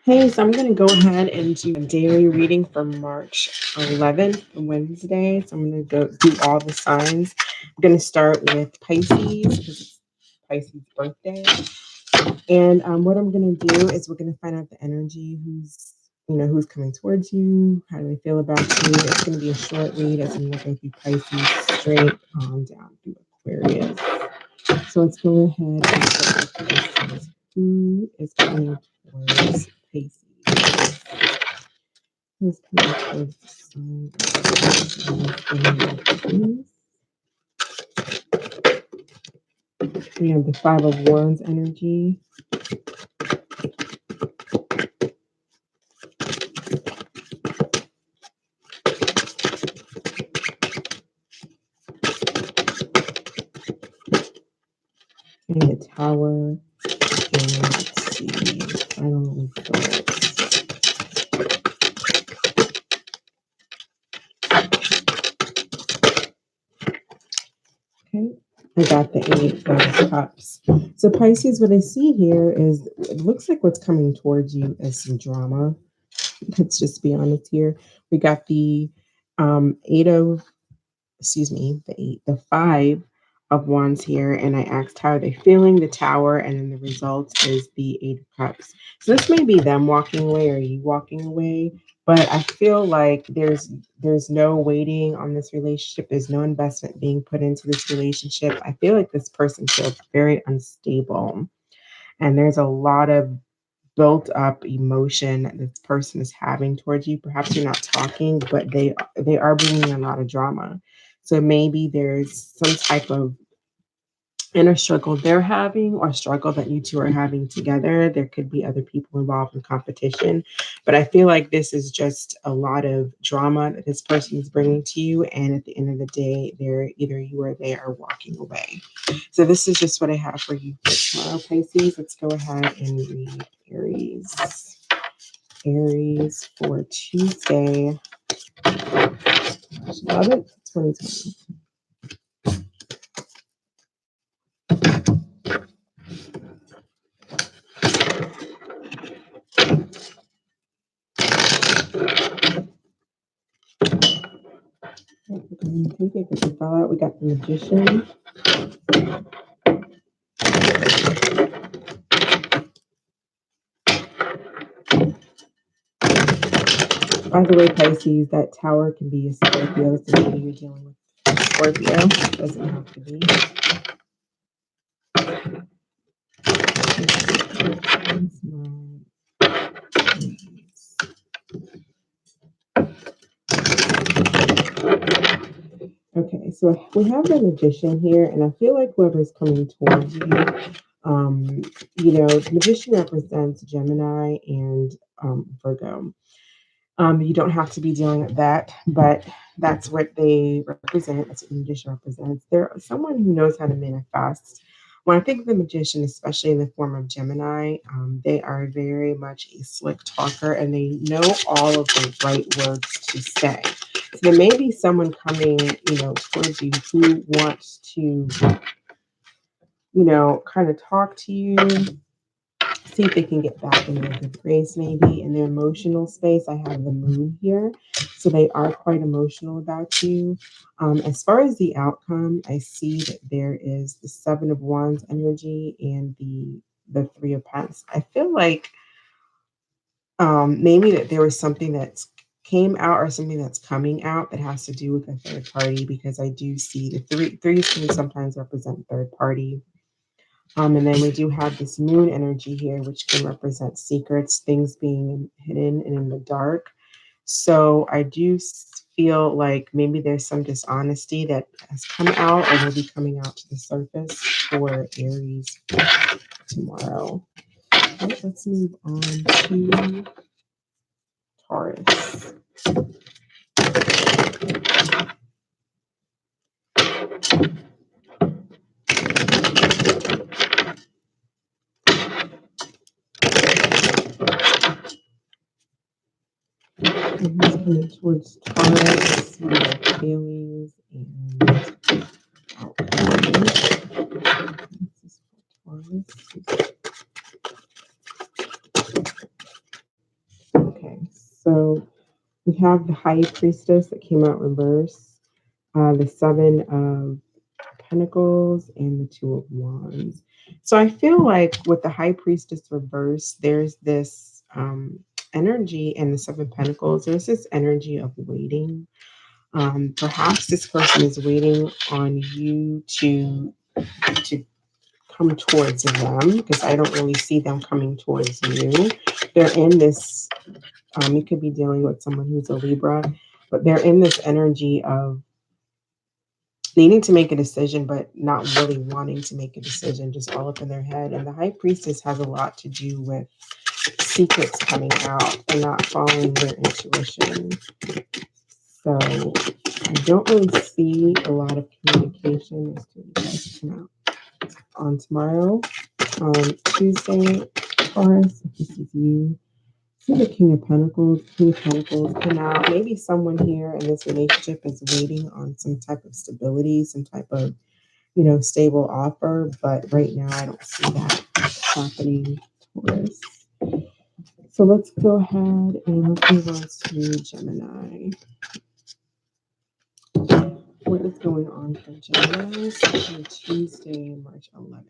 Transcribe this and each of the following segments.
Hey, so I'm going to go ahead and do a daily reading for March 11th, Wednesday. So I'm going to go do all the signs. I'm going to start with Pisces because it's Pisces' birthday. And what I'm going to do is we're going to find out the energy, who's coming towards you, how do they feel about you. It's going to be a short read as I'm looking through Pisces straight on down through Aquarius. So let's go ahead and start with Pisces. Who is coming towards Pisces? Who's coming towards the sun? We have the Five of Wands energy. And the Tower. And let's see. Final results. Okay. I got the Eight of Cups. So Pisces, what I see here is it looks like what's coming towards you is some drama. Let's just be honest here. We got the eight of, excuse me, the five of wands here, and I asked how are they feeling, the Tower, and then the result is the Eight of Cups. So this may be them walking away or you walking away, but I feel like there's no waiting on this relationship. There's no investment being put into this relationship. I feel like this person feels very unstable, and there's a lot of built up emotion that this person is having towards you. Perhaps you're not talking, but they are bringing a lot of drama. So maybe there's some type of inner struggle they're having or struggle that you two are having together. There could be other people involved in competition, but I feel like this is just a lot of drama that this person is bringing to you. And at the end of the day, they're either you or they are walking away. So this is just what I have for you for tomorrow, Pisces. Let's go ahead and read Aries. Aries for Tuesday, March 11th, 2020. We're going to take it because we fell out. We got the Magician. By the way, Pisces, that Tower can be a Scorpio, so maybe you're dealing with Scorpio. It doesn't have to be. Okay, so we have the Magician here, and I feel like whoever's coming towards you, the Magician represents Gemini and Virgo. You don't have to be dealing with that, but that's what they represent. That's what the Magician represents. They're someone who knows how to manifest. When I think of the Magician, especially in the form of Gemini, they are very much a slick talker and they know all of the right words to say. So there may be someone coming, towards you who wants to, kind of talk to you, see if they can get back in their good grace, maybe in their emotional space. I have the moon here, so they are quite emotional about you. As far as the outcome, I see that there is the Seven of Wands energy and the Three of Pentacles. I feel like maybe that there was something that's came out or something that's coming out that has to do with a third party, because I do see the threes can sometimes represent third party. And then we do have this moon energy here, which can represent secrets, things being hidden and in the dark. So I do feel like maybe there's some dishonesty that has come out or will be coming out to the surface for Aries tomorrow. Okay, let's move on to Taurus. And he's coming towards Taurus, we have feelings and outcomes. This is for Taurus. So we have the High Priestess that came out reverse, the Seven of Pentacles, and the Two of Wands. So I feel like with the High Priestess reverse, there's this energy in the Seven Pentacles. There's this energy of waiting. Perhaps this person is waiting on you to come towards them because I don't really see them coming towards you. They're in this. You could be dealing with someone who's a Libra, but they're in this energy of needing to make a decision, but not really wanting to make a decision, just all up in their head. And the High Priestess has a lot to do with secrets coming out and not following their intuition. So I don't really see a lot of communication as to what guys come out on tomorrow. Tuesday, Taurus, if this is you. See the King of Pentacles. King of Pentacles come out. Maybe someone here in this relationship is waiting on some type of stability, some type of, stable offer. But right now, I don't see that happening, Taurus. So let's go ahead and let's move on to Gemini. What is going on for Gemini on Tuesday, March 11th?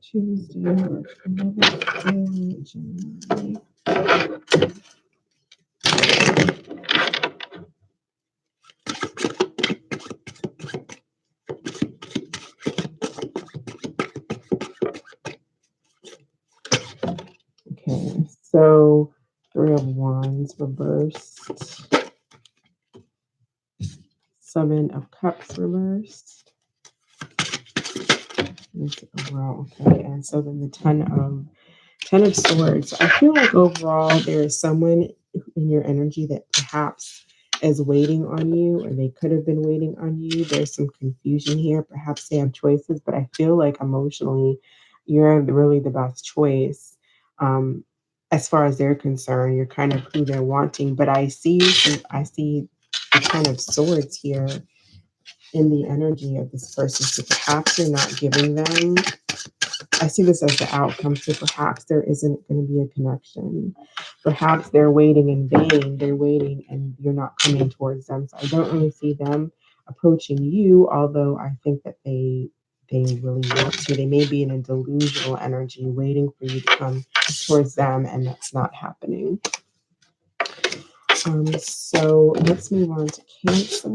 Tuesday, March 11th for Gemini. Okay, so Three of Wands reversed, Seven of Cups reversed. Overall, okay, and so then the Ten of Swords. I feel like overall there is someone in your energy that perhaps is waiting on you, or they could have been waiting on you. There's some confusion here. Perhaps they have choices, but I feel like emotionally, you're really the best choice. As far as they're concerned, you're kind of who they're wanting. But I see the Ten of Swords here in the energy of this person. So perhaps you're not giving them. I see this as the outcome. So perhaps there isn't going to be a connection. Perhaps they're waiting in vain. They're waiting and you're not coming towards them. So I don't really see them approaching you, although I think that they really want to. They may be in a delusional energy waiting for you to come towards them, and that's not happening. So let's move on to Cancer.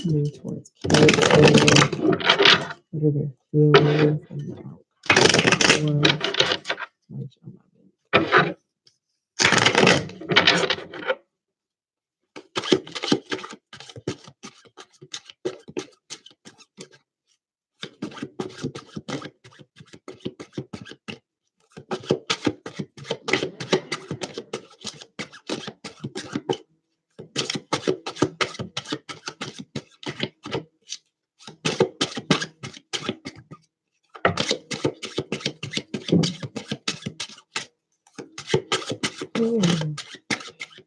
Coming towards Cancer. What are their feelings and the outcome for March 11th?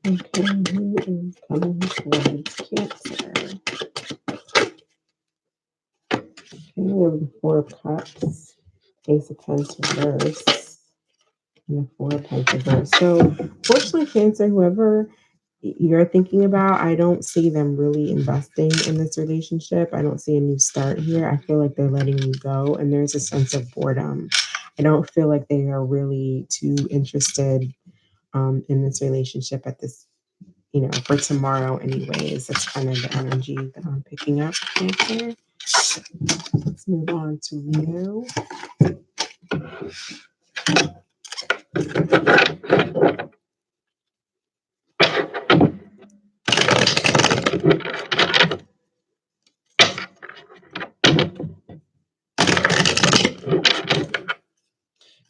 Okay, who is coming towards Cancer? Okay, we have the Four of Cups, Ace of Pentacles reverse, and the Four of Pentacles reverse. So, fortunately, Cancer, whoever you're thinking about, I don't see them really investing in this relationship. I don't see a new start here. I feel like they're letting you go, and there's a sense of boredom. I don't feel like they are really too interested in this relationship at this, for tomorrow anyways. That's kind of the energy that I'm picking up, Cancer. Let's move on to Leo.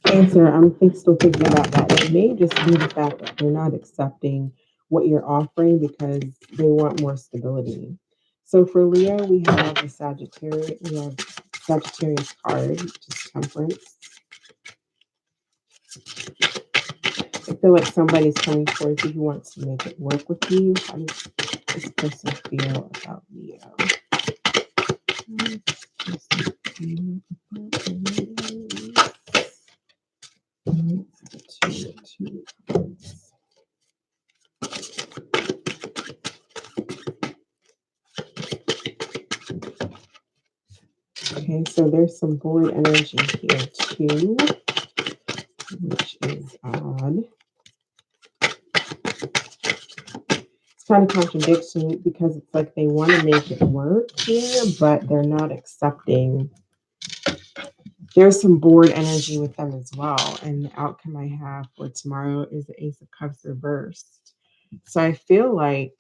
Cancer, I'm still thinking about that. It may just be the fact that they're not accepting what you're offering because they want more stability. So for Leo, we have the Sagittarius, we have Sagittarius card, which is Temperance. I feel like somebody's coming towards you who wants to make it work with you. How does this person feel about Leo? How does this person feel about Leo? Two cards. Okay, so there's some bored energy here too, which is odd. It's kind of contradiction because it's like they want to make it work here, but they're not accepting. There's some bored energy with them as well. And the outcome I have for tomorrow is the Ace of Cups reversed. So I feel like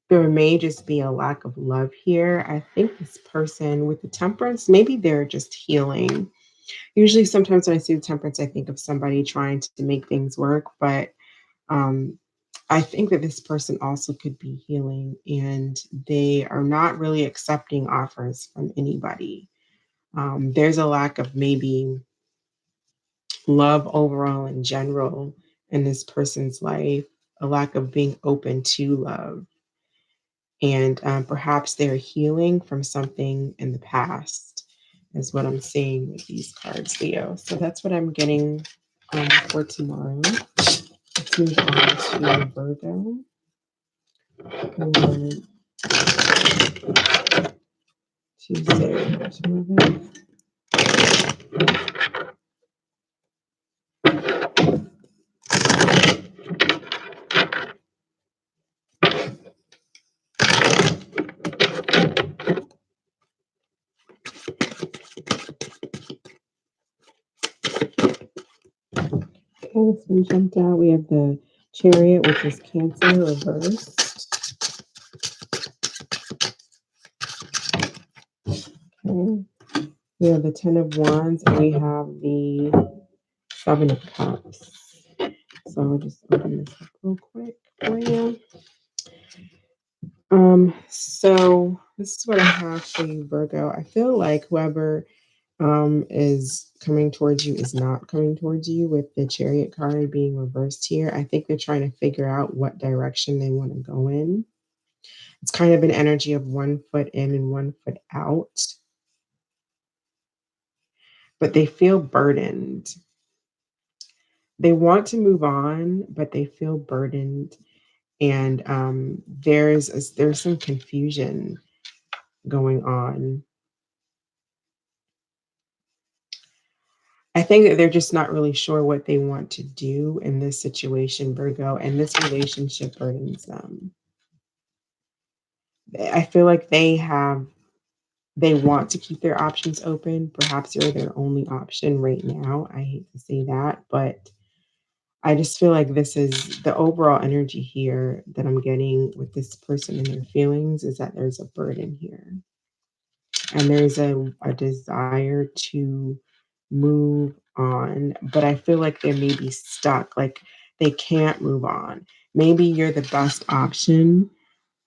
there may just be a lack of love here. I think this person with the Temperance, maybe they're just healing. Usually, sometimes when I see the Temperance, I think of somebody trying to make things work. But um, I think that this person also could be healing and they are not really accepting offers from anybody. There's a lack of maybe love overall in general in this person's life, a lack of being open to love. And perhaps they're healing from something in the past, is what I'm seeing with these cards, Leo. So that's what I'm getting for tomorrow. Let's move on to Virgo. For Tuesday, March 11th. Okay, this one jumped out. We have the Chariot, which is Cancer reversed. Okay. We have the Ten of Wands, and we have the Seven of Cups. So I'll just open this up real quick for you. So this is what I have for you, Virgo. I feel like whoever is coming towards you is not coming towards you with the Chariot card being reversed here. I think they're trying to figure out what direction they want to go in. It's kind of an energy of 1 foot in and 1 foot out, but they feel burdened. They want to move on, but they feel burdened. And there's some confusion going on. I think that they're just not really sure what they want to do in this situation, Virgo, and this relationship burdens them. I feel like they want to keep their options open. Perhaps you're their only option right now. I hate to say that, but I just feel like this is the overall energy here that I'm getting with this person and their feelings is that there's a burden here. And there's a desire to move on, but I feel like they may be stuck, like they can't move on. Maybe you're the best option,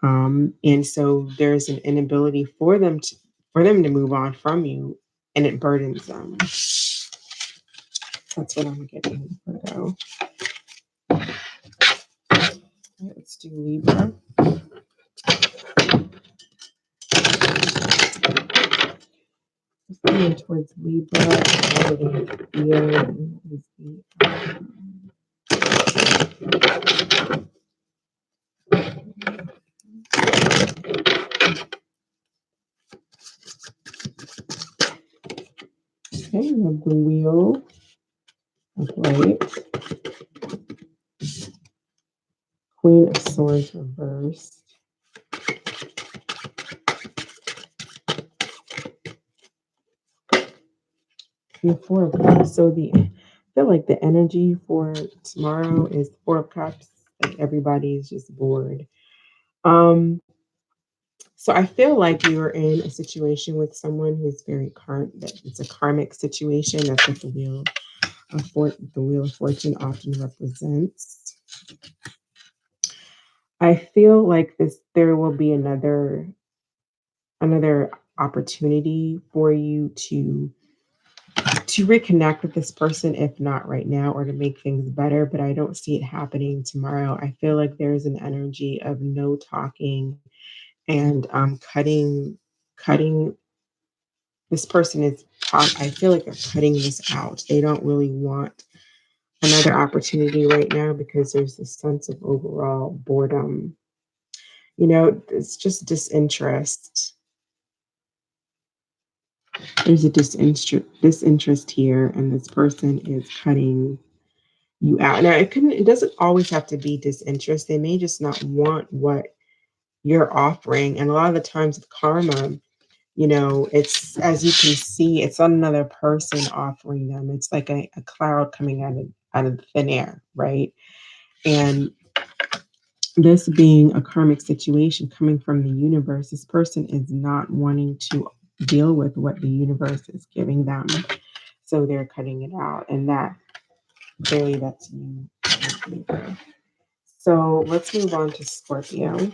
and so there's an inability for them to move on from you, and it burdens them. That's what I'm getting. Virgo. Let's do Libra. Going towards Libra, how do they feel? Okay, we have the Wheel of Light, Queen of Swords reversed, and the Four of Cups. So I feel like the energy for tomorrow is Four of Cups. Like everybody's just bored. Um, so I feel like you're in a situation with someone who's very that it's a karmic situation. That's what the Wheel of Fortune often represents. I feel like there will be another opportunity for you to reconnect with this person, if not right now, or to make things better, but I don't see it happening tomorrow. I feel like there's an energy of no talking and cutting this person is I feel like they're cutting this out. They don't really want another opportunity right now because there's this sense of overall boredom. It's just disinterest. There's a disinterest here, and this person is cutting you out. Now, it doesn't always have to be disinterest. They may just not want what you're offering. And a lot of the times with karma, it's, as you can see, it's another person offering them. It's like a cloud coming out of thin air, right? And this being a karmic situation coming from the universe, this person is not wanting to deal with what the universe is giving them. So they're cutting it out. And that clearly that's you. Libra. So let's move on to Scorpio.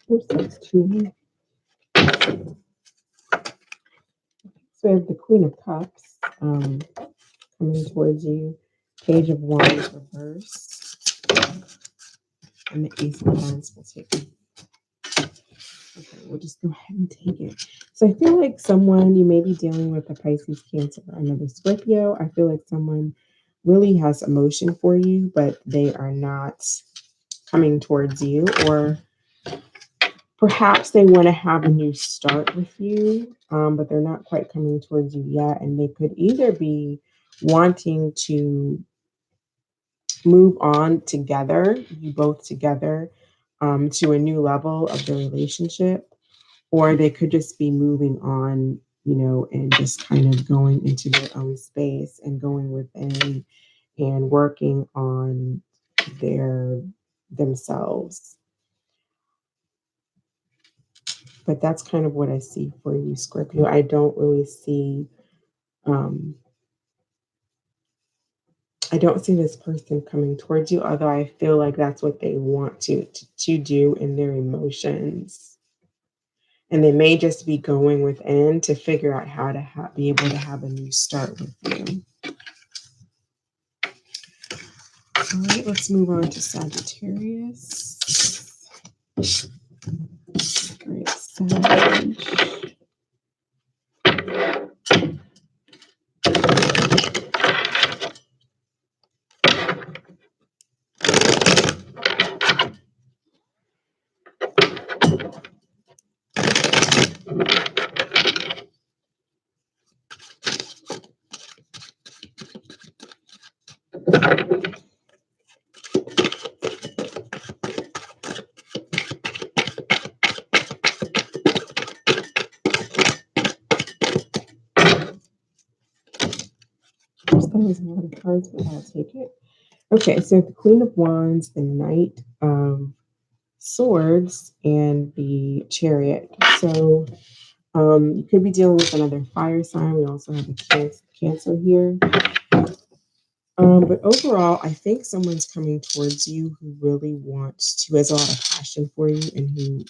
First, that's two. So we have the Queen of Cups coming towards you, Page of Wands reverse, and the Ace of Wands will take it. Okay, we'll just go ahead and take it. So I feel like someone, you may be dealing with a Pisces, Cancer, or another Scorpio. I feel like someone really has emotion for you, but they are not coming towards you, or perhaps they want to have a new start with you, but they're not quite coming towards you yet. And they could either be wanting to move on together, you both together, to a new level of the relationship, or they could just be moving on, and just kind of going into their own space and going within and working on their themselves. But that's kind of what I see for you, Scorpio. I don't really see, um, I don't see this person coming towards you, although I feel like that's what they want to do in their emotions. And they may just be going within to figure out how to be able to have a new start with you. All right, let's move on to Sagittarius. Great, Sag. That was a lot of cards, but I'll take it. Okay, so the Queen of Wands, the Knight of Swords, and the Chariot. So you could be dealing with another fire sign. We also have a Cancer here. But overall, I think someone's coming towards you who really wants to, has a lot of passion for you, and who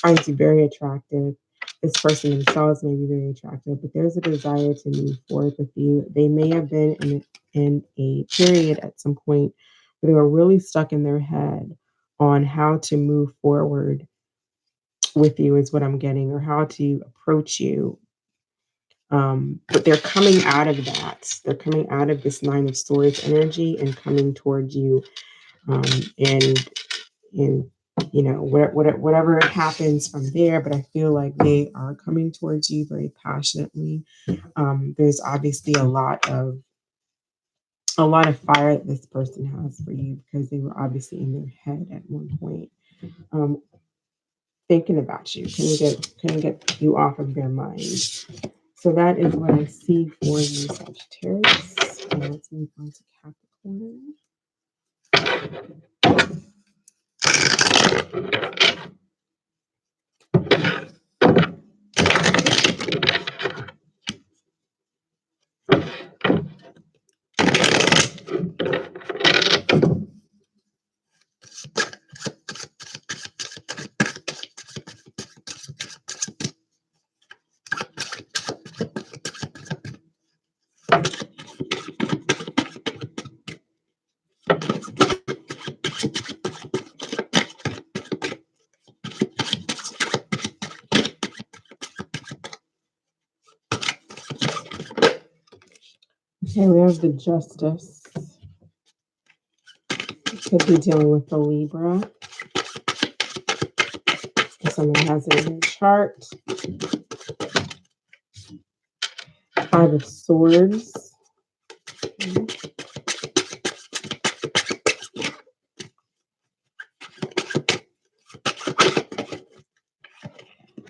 finds you very attractive. This person themselves may be very attractive, but there's a desire to move forward with you. They may have been in a period at some point where they were really stuck in their head on how to move forward with you, is what I'm getting, or how to approach you. But they're coming out of that. They're coming out of this Nine of Swords energy and coming towards you, and whatever happens from there. But I feel like they are coming towards you very passionately. There's obviously a lot of fire that this person has for you because they were obviously in their head at one point, um, thinking about you, couldn't get you off of their mind. So that is what I see for you, Sagittarius. And let's move on to Capricorn. Okay, we have the Justice. Could be dealing with the Libra. If someone has it in their chart. Five of Swords.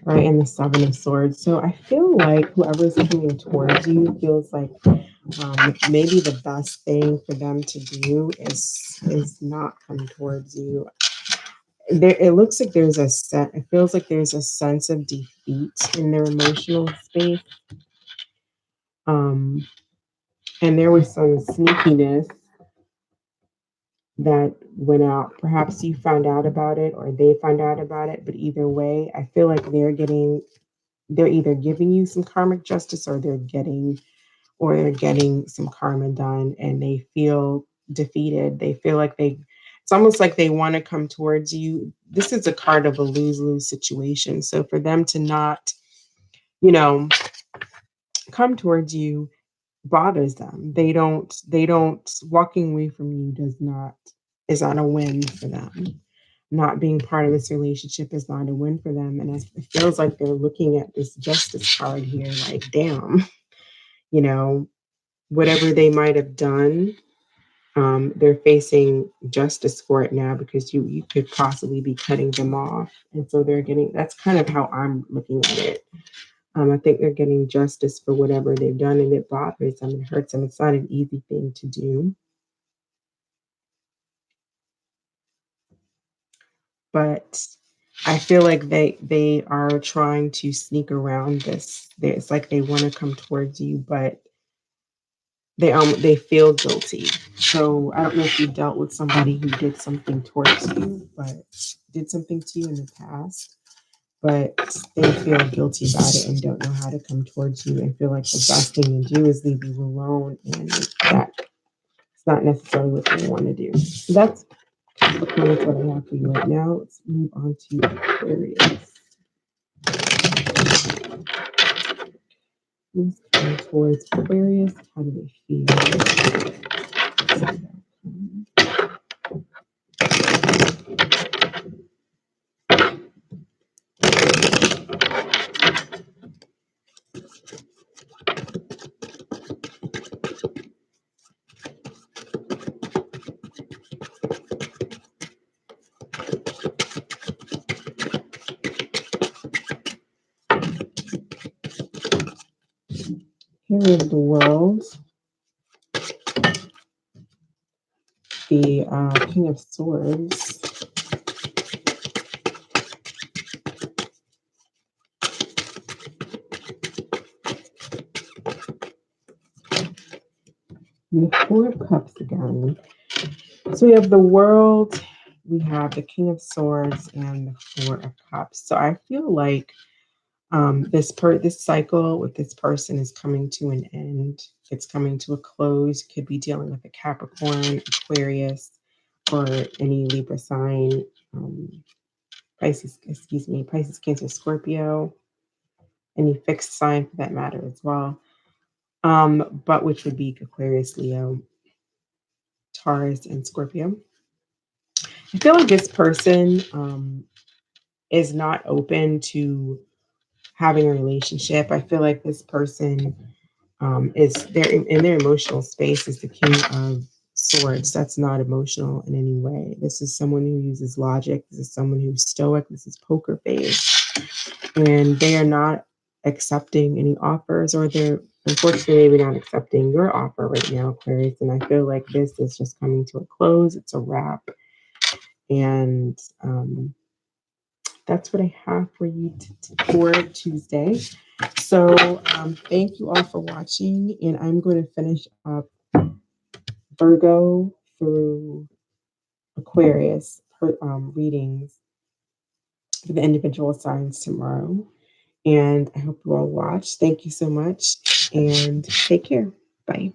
Right, and the Seven of Swords. So I feel like whoever's coming towards you feels like maybe the best thing for them to do is not come towards you. It looks like it feels like there's a sense of defeat in their emotional space. Um, and there was some sneakiness that went out. Perhaps you found out about it or they found out about it, but either way, I feel like they're either giving you some karmic justice or they're getting some karma done and they feel defeated. They feel like it's almost like they want to come towards you. This is a card of a lose-lose situation. So for them to not, you know, come towards you bothers them. They don't walking away from you is not a win for them. Not being part of this relationship is not a win for them. And it feels like they're looking at this justice card here like, damn, you know, whatever they might have done, they're facing justice for it now because you could possibly be cutting them off. And so that's kind of how I'm looking at it. I think they're getting justice for whatever they've done and it bothers them, it hurts them. It's not an easy thing to do. But I feel like they are trying to sneak around this. It's like they want to come towards you, but they feel guilty. So I don't know if you dealt with somebody who did something towards you, but did something to you in the past, but they feel guilty about it and don't know how to come towards you and feel like the best thing to do is leave you alone, and that's not necessarily what they want to do. So that's kind of what I have for you right now. Let's move on to Aquarius. Who's coming towards Aquarius? How do they feel? Here is the World, the King of Swords, and the Four of Cups again. So we have the World, we have the King of Swords, and the Four of Cups. So I feel like this cycle with this person is coming to an end. It's coming to a close. Could be dealing with a Capricorn, Aquarius, or any Libra sign. Pisces, Cancer, Scorpio, any fixed sign for that matter as well. But which would be Aquarius, Leo, Taurus, and Scorpio. I feel like this person is not open to having a relationship. I feel like this person is their in their emotional space is the king of swords. That's not emotional in any way. This is someone who uses logic. This is someone who's stoic. This is poker face, and they are not accepting any offers, or they're unfortunately maybe not accepting your offer right now, Aquarius. And I feel like this is just coming to a close. It's a wrap, and that's what I have for you for Tuesday. So thank you all for watching, and I'm going to finish up Virgo through Aquarius readings for the individual signs tomorrow. And I hope you all watch. Thank you so much, and take care. Bye.